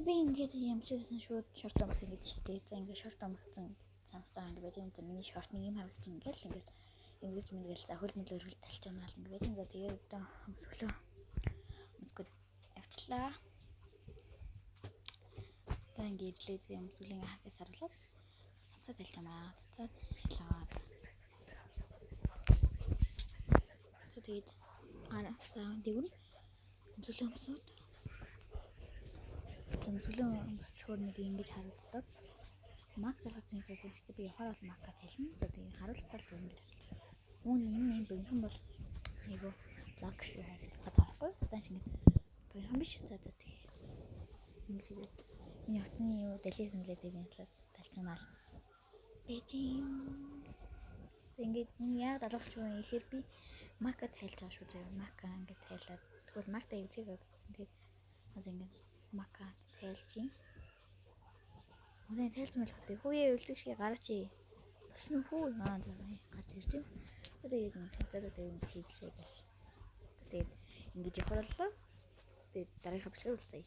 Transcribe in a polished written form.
Би ингээд ямчсан шууд шорт өмс ингэж тэгээд за ингээд шорт өмссөн цамцтай ингээд байж энэ миний шортны юм харагдаж ингээд ингэж мэнгээл за хөл мөл өргөл талчаамаа л ингээд энэ тэгээд одоо өмсгөлөө өмсгөд авчлаа. За ингээд лээ өмсгөлийн хагас харуулаад цамцаа талчаамаа цамцаа ялгаад тэгээд дэгүр өмсгөлөө өмсөд өмсгөлөө өмсчхөр нэг ингэж харагддаг. Мак талгацсан хэрэгтэй би яхаар бол мака тайлна. За тэгээд харуултал ингэж үүн юм богинохон бол айгу лакшри харагдах таахгүй. Дан шиг богинохон биш за тэгээд ингэж миний хотны юу далисэн лээдэг юм талчмаал бэжин ингээд энэ яг далгч юу ихээр би мака тайлж байгаа шүү заяа. Мака ингээд тайлаад тэгвэл макта юу гэж гэсэн тэгээд ингээд мака тайлжин. Өнөө тайлсан байх үү? Хүүе үлзэг шиг гараач. Басна хүү за гарч ирж байна. Тэгээд нэг цацаад тэгээд хийдлээ гэл. Тэгээд ингэж явахлаа. Тэгээд дараагийнхаа бичлэгээр уулзъя.